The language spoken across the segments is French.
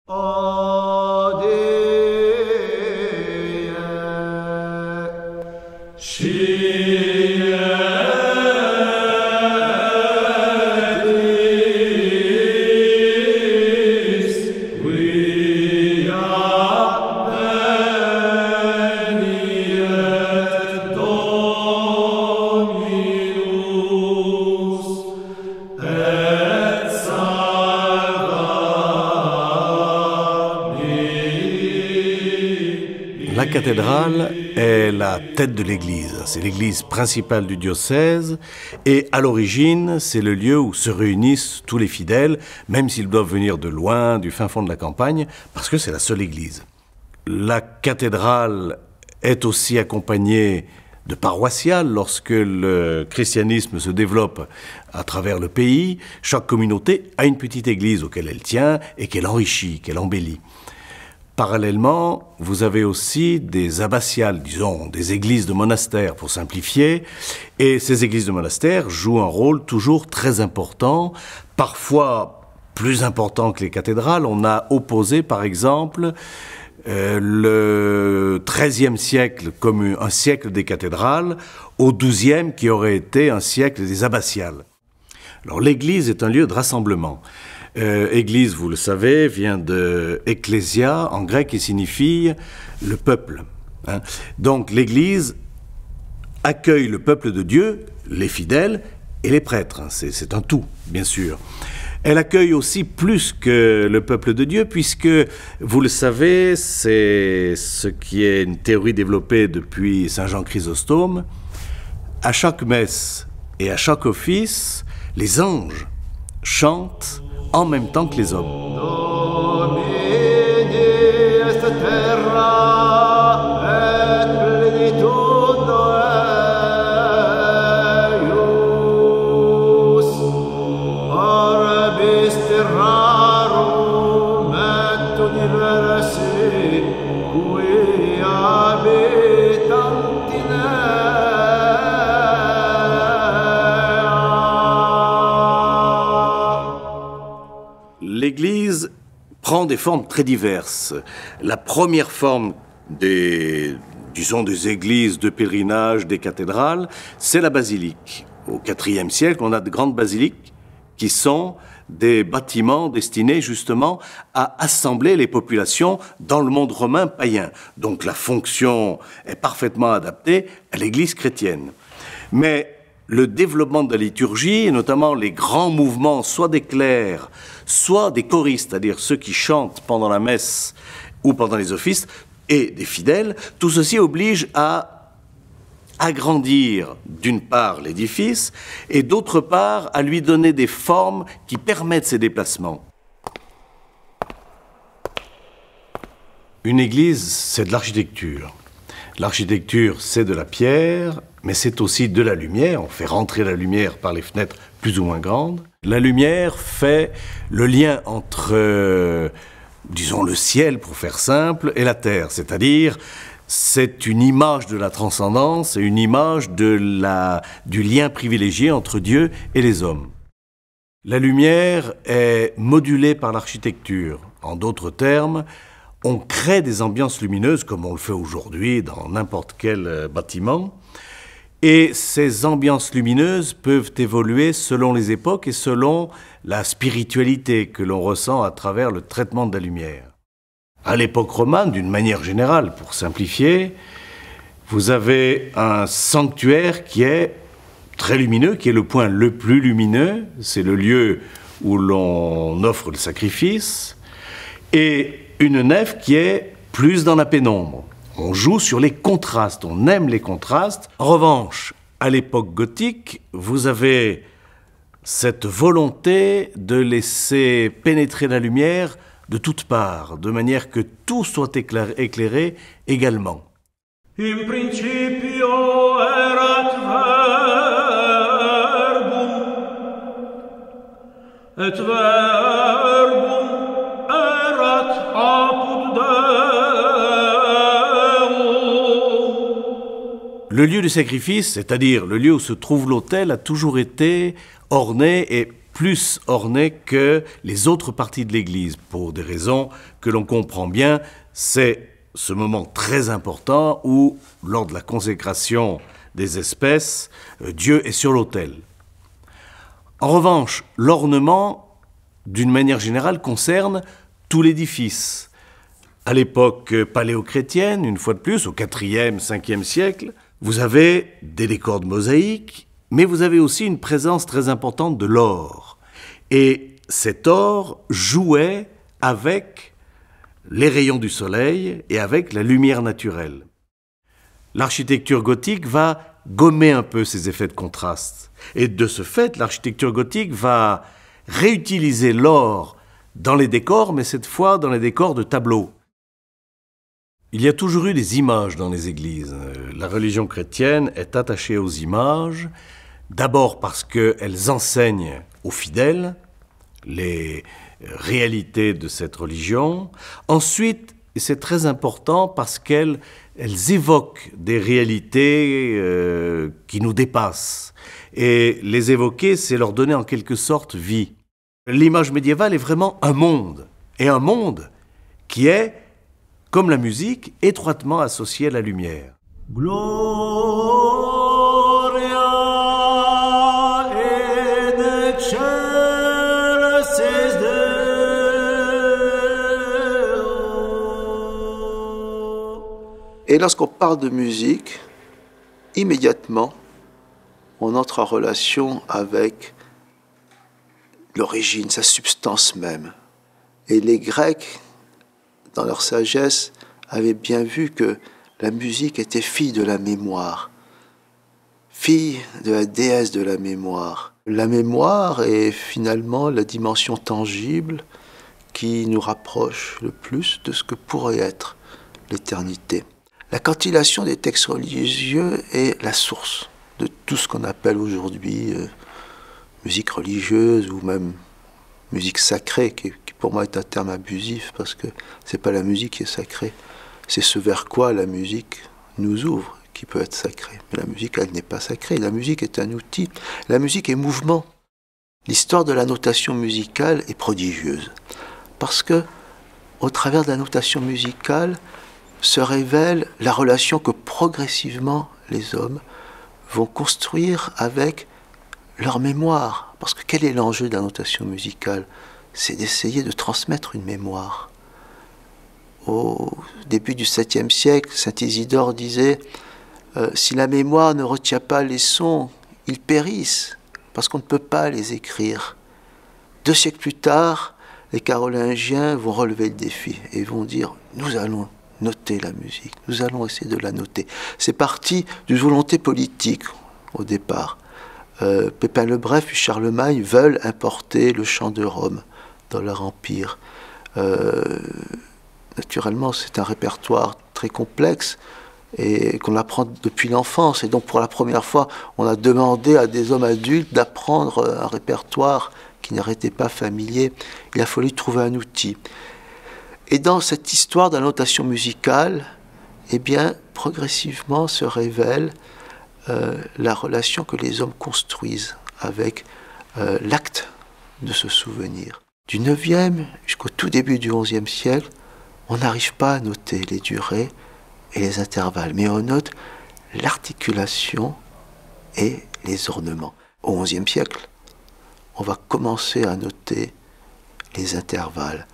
La cathédrale est la tête de l'église. C'est l'église principale du diocèse et à l'origine, c'est le lieu où se réunissent tous les fidèles, même s'ils doivent venir de loin, du fin fond de la campagne, parce que c'est la seule église. La cathédrale est aussi accompagnée de paroissiales lorsque le christianisme se développe à travers le pays. Chaque communauté a une petite église auquel elle tient et qu'elle enrichit, qu'elle embellit. Parallèlement, vous avez aussi des abbatiales, disons, des églises de monastères pour simplifier, et ces églises de monastères jouent un rôle toujours très important, parfois plus important que les cathédrales. On a opposé, par exemple, le XIIIe siècle comme un siècle des cathédrales au XIIe qui aurait été un siècle des abbatiales. Alors l'église est un lieu de rassemblement. Église, vous le savez, vient de ecclésia en grec qui signifie le peuple. Donc l'église accueille le peuple de Dieu, les fidèles et les prêtres. C'est un tout, bien sûr. Elle accueille aussi plus que le peuple de Dieu, puisque, vous le savez, c'est ce qui est une théorie développée depuis Saint Jean Chrysostome. À chaque messe et à chaque office, les anges chantent en même temps que les hommes. L'Église prend des formes très diverses. La première forme des églises de pèlerinage, des cathédrales, c'est la basilique. Au IVe siècle, on a de grandes basiliques qui sont des bâtiments destinés justement à assembler les populations dans le monde romain païen. Donc la fonction est parfaitement adaptée à l'Église chrétienne. Mais le développement de la liturgie, et notamment les grands mouvements, soit des clercs, soit des choristes, c'est-à-dire ceux qui chantent pendant la messe ou pendant les offices, et des fidèles, tout ceci oblige à agrandir d'une part l'édifice et d'autre part à lui donner des formes qui permettent ces déplacements. Une église, c'est de l'architecture. L'architecture, c'est de la pierre, mais c'est aussi de la lumière. On fait rentrer la lumière par les fenêtres plus ou moins grandes. La lumière fait le lien entre, disons, le ciel, pour faire simple, et la terre. C'est-à-dire, c'est une image de la transcendance et une image du lien privilégié entre Dieu et les hommes. La lumière est modulée par l'architecture. En d'autres termes, on crée des ambiances lumineuses, comme on le fait aujourd'hui dans n'importe quel bâtiment. Et ces ambiances lumineuses peuvent évoluer selon les époques et selon la spiritualité que l'on ressent à travers le traitement de la lumière. À l'époque romane, d'une manière générale, pour simplifier, vous avez un sanctuaire qui est très lumineux, qui est le point le plus lumineux. C'est le lieu où l'on offre le sacrifice. Et une nef qui est plus dans la pénombre. On joue sur les contrastes, on aime les contrastes. En revanche, à l'époque gothique, vous avez cette volonté de laisser pénétrer la lumière de toutes parts, de manière que tout soit éclairé également. In principio erat verbum, et verbum erat apud Deum. Le lieu du sacrifice, c'est-à-dire le lieu où se trouve l'autel, a toujours été orné et plus ornée que les autres parties de l'église, pour des raisons que l'on comprend bien. C'est ce moment très important où, lors de la consécration des espèces, Dieu est sur l'autel. En revanche, l'ornement, d'une manière générale, concerne tout l'édifice. À l'époque paléochrétienne, une fois de plus, au IVe, Ve siècle, vous avez des décors de mosaïque, mais vous avez aussi une présence très importante de l'or. Et cet or jouait avec les rayons du soleil et avec la lumière naturelle. L'architecture gothique va gommer un peu ces effets de contraste. Et de ce fait, l'architecture gothique va réutiliser l'or dans les décors, mais cette fois dans les décors de tableaux. Il y a toujours eu des images dans les églises. La religion chrétienne est attachée aux images, d'abord parce qu'elles enseignent aux fidèles les réalités de cette religion. Ensuite, et c'est très important, parce qu'elles évoquent des réalités qui nous dépassent. Et les évoquer, c'est leur donner en quelque sorte vie. L'image médiévale est vraiment un monde, et un monde qui est, comme la musique, étroitement associé à la lumière. Et lorsqu'on parle de musique, immédiatement, on entre en relation avec l'origine, sa substance même. Et les Grecs, dans leur sagesse, avaient bien vu que la musique était fille de la mémoire, fille de la déesse de la mémoire. La mémoire est finalement la dimension tangible qui nous rapproche le plus de ce que pourrait être l'éternité. La cantillation des textes religieux est la source de tout ce qu'on appelle aujourd'hui musique religieuse ou même musique sacrée, qui pour moi est un terme abusif parce que c'est pas la musique qui est sacrée, c'est ce vers quoi la musique nous ouvre qui peut être sacré. Mais la musique, elle n'est pas sacrée. La musique est un outil. La musique est mouvement. L'histoire de la notation musicale est prodigieuse parce que, au travers de la notation musicale, se révèle la relation que progressivement les hommes vont construire avec leur mémoire. Parce que quel est l'enjeu de la notation musicale? C'est d'essayer de transmettre une mémoire. Au début du 7e siècle, saint Isidore disait si la mémoire ne retient pas les sons, ils périssent, parce qu'on ne peut pas les écrire. 2 siècles plus tard, les Carolingiens vont relever le défi et vont dire nous allons noter la musique, nous allons essayer de la noter. C'est parti d'une volonté politique au départ. Pépin le Bref et Charlemagne veulent importer le chant de Rome dans leur empire. Naturellement, c'est un répertoire très complexe et qu'on apprend depuis l'enfance. Et donc, pour la première fois, on a demandé à des hommes adultes d'apprendre un répertoire qui leur était pas familier. Il a fallu trouver un outil. Et dans cette histoire de la notation musicale, eh bien, progressivement se révèle la relation que les hommes construisent avec l'acte de se souvenir. Du 9e jusqu'au tout début du 11e siècle, on n'arrive pas à noter les durées et les intervalles, mais on note l'articulation et les ornements. Au 11e siècle, on va commencer à noter les intervalles.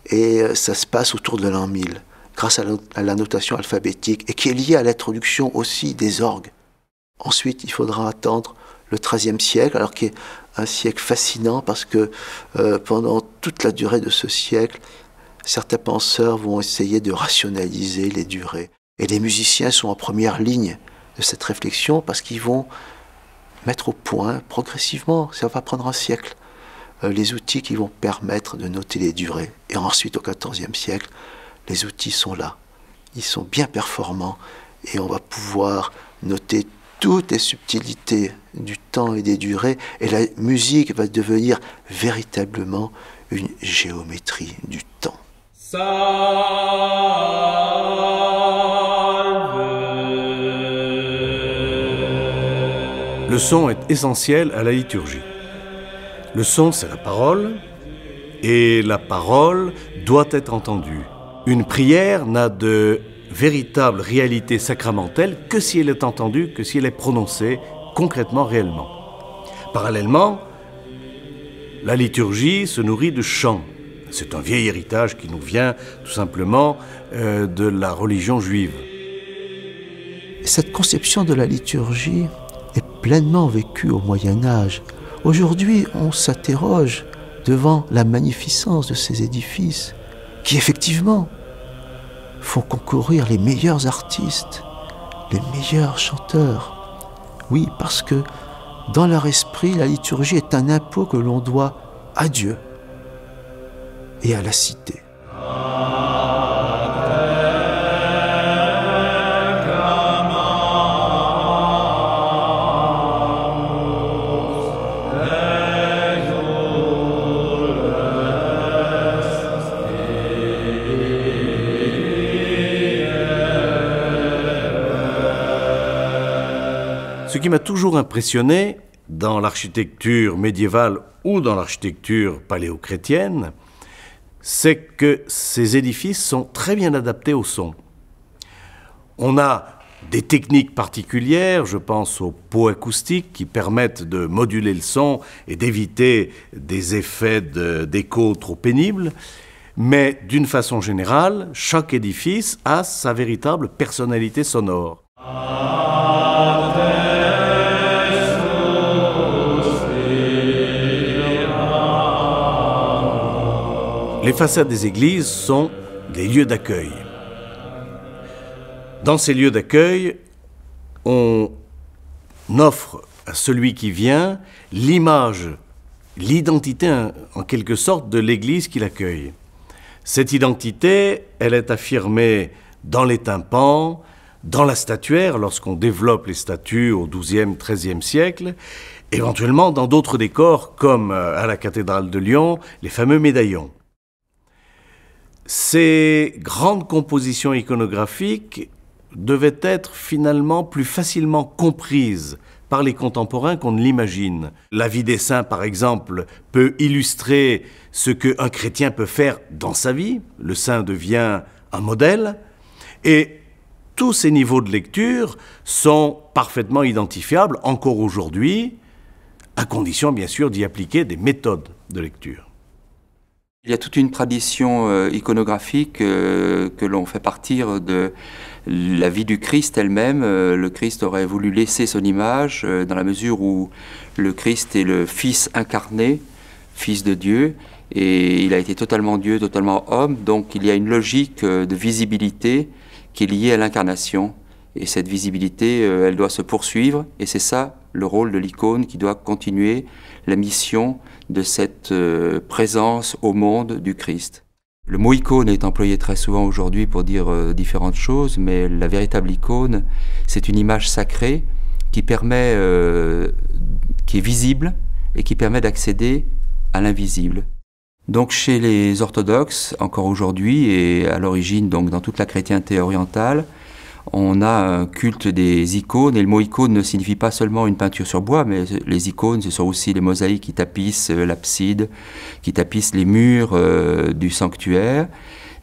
Et ça se passe autour de l'an 1000, grâce à la notation alphabétique, et qui est liée à l'introduction aussi des orgues. Ensuite, il faudra attendre le XIIIe siècle, alors qui est un siècle fascinant, parce que pendant toute la durée de ce siècle, certains penseurs vont essayer de rationaliser les durées. Et les musiciens sont en première ligne de cette réflexion, parce qu'ils vont mettre au point progressivement, ça va prendre un siècle, les outils qui vont permettre de noter les durées. Et ensuite, au XIVe siècle, les outils sont là. Ils sont bien performants et on va pouvoir noter toutes les subtilités du temps et des durées. Et la musique va devenir véritablement une géométrie du temps. Le son est essentiel à la liturgie. Le son, c'est la parole, et la parole doit être entendue. Une prière n'a de véritable réalité sacramentelle que si elle est entendue, que si elle est prononcée concrètement, réellement. Parallèlement, la liturgie se nourrit de chants. C'est un vieil héritage qui nous vient tout simplement de la religion juive. Cette conception de la liturgie est pleinement vécue au Moyen-Âge. Aujourd'hui, on s'interroge devant la magnificence de ces édifices qui, effectivement, font concourir les meilleurs artistes, les meilleurs chanteurs. Oui, parce que dans leur esprit, la liturgie est un impôt que l'on doit à Dieu et à la cité. Ce qui m'a toujours impressionné dans l'architecture médiévale ou dans l'architecture paléo-chrétienne, c'est que ces édifices sont très bien adaptés au son. On a des techniques particulières, je pense aux pots acoustiques qui permettent de moduler le son et d'éviter des effets d'écho trop pénibles, mais d'une façon générale, chaque édifice a sa véritable personnalité sonore. Les façades des églises sont des lieux d'accueil. Dans ces lieux d'accueil, on offre à celui qui vient l'image, l'identité en quelque sorte de l'église qui l'accueille. Cette identité, elle est affirmée dans les tympans, dans la statuaire, lorsqu'on développe les statues au XIIe, XIIIe siècle, éventuellement dans d'autres décors comme à la cathédrale de Lyon, les fameux médaillons. Ces grandes compositions iconographiques devaient être finalement plus facilement comprises par les contemporains qu'on ne l'imagine. La vie des saints, par exemple, peut illustrer ce qu'un chrétien peut faire dans sa vie. Le saint devient un modèle. Et tous ces niveaux de lecture sont parfaitement identifiables encore aujourd'hui, à condition bien sûr d'y appliquer des méthodes de lecture. Il y a toute une tradition iconographique que l'on fait partir de la vie du Christ elle-même. Le Christ aurait voulu laisser son image dans la mesure où le Christ est le Fils incarné, Fils de Dieu, et il a été totalement Dieu, totalement homme, donc il y a une logique de visibilité qui est liée à l'incarnation. Et cette visibilité, elle doit se poursuivre, et c'est ça le rôle de l'icône qui doit continuer la mission de cette présence au monde du Christ. Le mot icône est employé très souvent aujourd'hui pour dire différentes choses, mais la véritable icône, c'est une image sacrée qui permet, qui est visible et qui permet d'accéder à l'invisible. Donc chez les orthodoxes, encore aujourd'hui et à l'origine donc dans toute la chrétienté orientale, on a un culte des icônes, et le mot icône ne signifie pas seulement une peinture sur bois, mais les icônes, ce sont aussi les mosaïques qui tapissent l'abside, qui tapissent les murs du sanctuaire,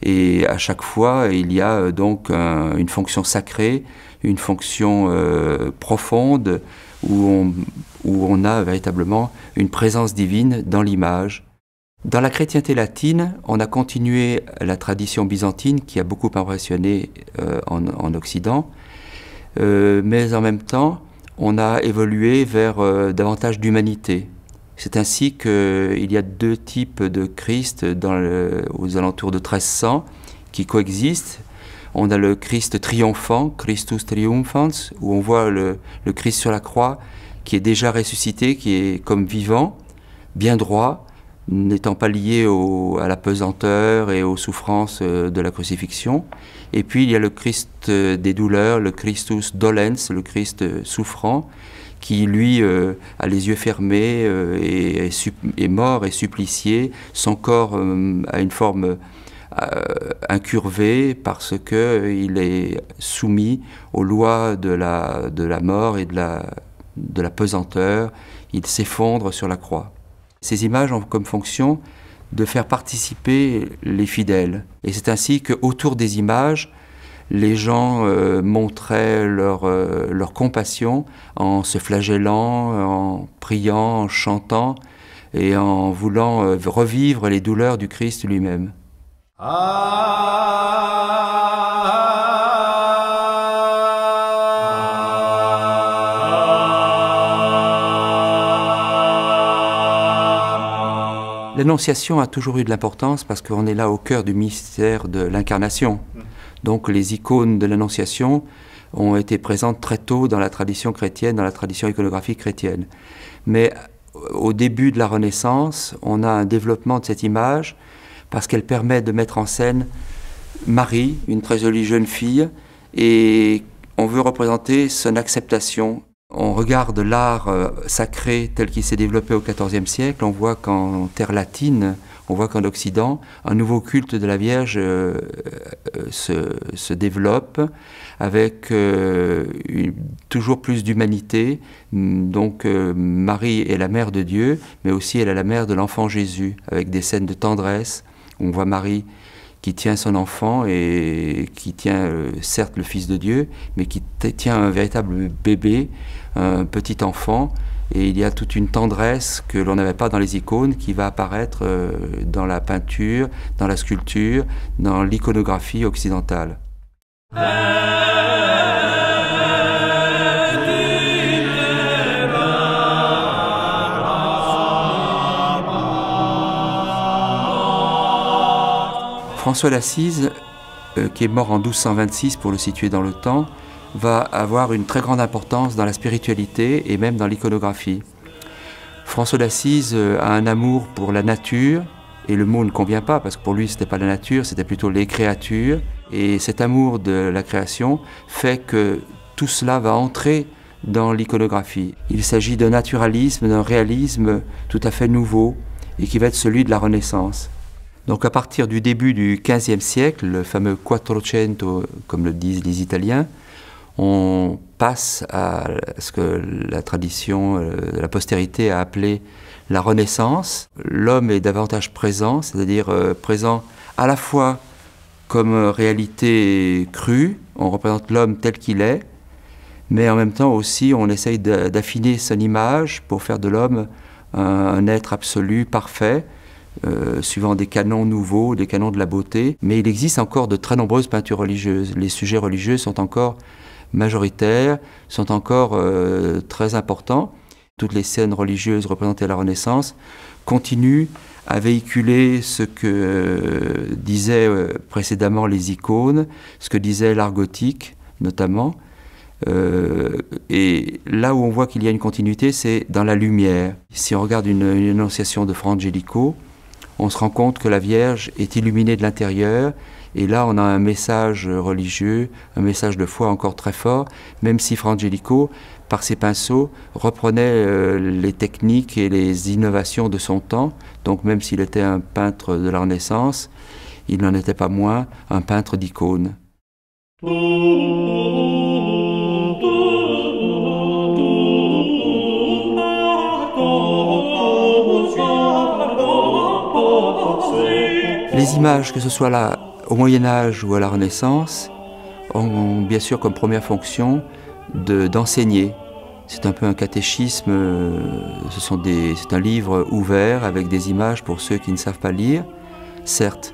et à chaque fois, il y a donc une fonction sacrée, une fonction profonde, où on a véritablement une présence divine dans l'image. Dans la chrétienté latine, on a continué la tradition byzantine qui a beaucoup impressionné en Occident, mais en même temps, on a évolué vers davantage d'humanité. C'est ainsi qu'il y a deux types de Christ aux alentours de 1300 qui coexistent. On a le Christ triomphant, Christus triumphans, où on voit le Christ sur la croix qui est déjà ressuscité, qui est comme vivant, bien droit, n'étant pas lié à la pesanteur et aux souffrances de la crucifixion. Et puis il y a le Christ des douleurs, le Christus dolens, le Christ souffrant, qui lui a les yeux fermés et est mort et supplicié. Son corps a une forme incurvée parce qu'il est soumis aux lois de la mort et de la pesanteur. Il s'effondre sur la croix. Ces images ont comme fonction de faire participer les fidèles. Et c'est ainsi qu'autour des images, les gens montraient leur compassion en se flagellant, en priant, en chantant et en voulant revivre les douleurs du Christ lui-même. L'Annonciation a toujours eu de l'importance parce qu'on est là au cœur du mystère de l'Incarnation. Donc les icônes de l'Annonciation ont été présentes très tôt dans la tradition chrétienne, dans la tradition iconographique chrétienne. Mais au début de la Renaissance, on a un développement de cette image parce qu'elle permet de mettre en scène Marie, une très jolie jeune fille, et on veut représenter son acceptation. On regarde l'art sacré tel qu'il s'est développé au XIVe siècle, on voit qu'en terre latine, on voit qu'en Occident, un nouveau culte de la Vierge se développe avec toujours plus d'humanité. Donc Marie est la mère de Dieu, mais aussi elle est la mère de l'enfant Jésus, avec des scènes de tendresse. On voit Marie qui tient son enfant et qui tient certes le Fils de Dieu, mais qui tient un véritable bébé, un petit enfant, et il y a toute une tendresse que l'on n'avait pas dans les icônes qui va apparaître dans la peinture, dans la sculpture, dans l'iconographie occidentale. François d'Assise, qui est mort en 1226 pour le situer dans le temps, va avoir une très grande importance dans la spiritualité et même dans l'iconographie. François d'Assise a un amour pour la nature, et le mot ne convient pas parce que pour lui ce n'était pas la nature, c'était plutôt les créatures. Et cet amour de la création fait que tout cela va entrer dans l'iconographie. Il s'agit d'un naturalisme, d'un réalisme tout à fait nouveau et qui va être celui de la Renaissance. Donc à partir du début du XVe siècle, le fameux Quattrocento, comme le disent les Italiens, on passe à ce que la tradition, la postérité a appelé la Renaissance. L'homme est davantage présent, c'est-à-dire présent à la fois comme réalité crue, on représente l'homme tel qu'il est, mais en même temps aussi on essaye d'affiner son image pour faire de l'homme un être absolu, parfait, suivant des canons nouveaux, des canons de la beauté. Mais il existe encore de très nombreuses peintures religieuses. Les sujets religieux sont encore majoritaires, sont encore très importants. Toutes les scènes religieuses représentées à la Renaissance continuent à véhiculer ce que disaient précédemment les icônes, ce que disait l'art gothique notamment. Et là où on voit qu'il y a une continuité, c'est dans la lumière. Si on regarde une annonciation de Fra Angelico, on se rend compte que la Vierge est illuminée de l'intérieur, et là on a un message religieux, un message de foi encore très fort, même si Fra Angelico, par ses pinceaux, reprenait les techniques et les innovations de son temps. Donc même s'il était un peintre de la Renaissance, il n'en était pas moins un peintre d'icônes. Les images, que ce soit là au Moyen-Âge ou à la Renaissance, ont bien sûr comme première fonction d'enseigner. C'est un peu un catéchisme, c'est un livre ouvert avec des images pour ceux qui ne savent pas lire, certes.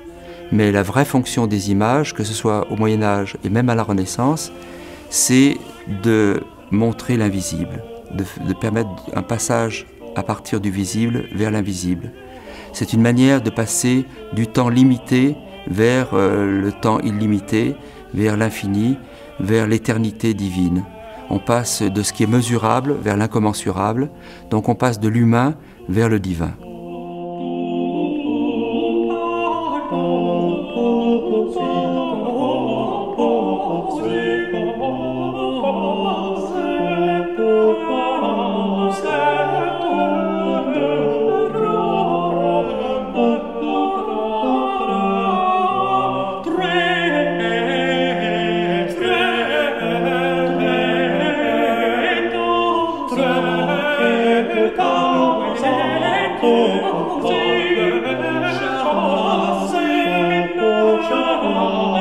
Mais la vraie fonction des images, que ce soit au Moyen-Âge et même à la Renaissance, c'est de montrer l'invisible, de permettre un passage à partir du visible vers l'invisible. C'est une manière de passer du temps limité vers le temps illimité, vers l'infini, vers l'éternité divine. On passe de ce qui est mesurable vers l'incommensurable, donc on passe de l'humain vers le divin. Oh oh,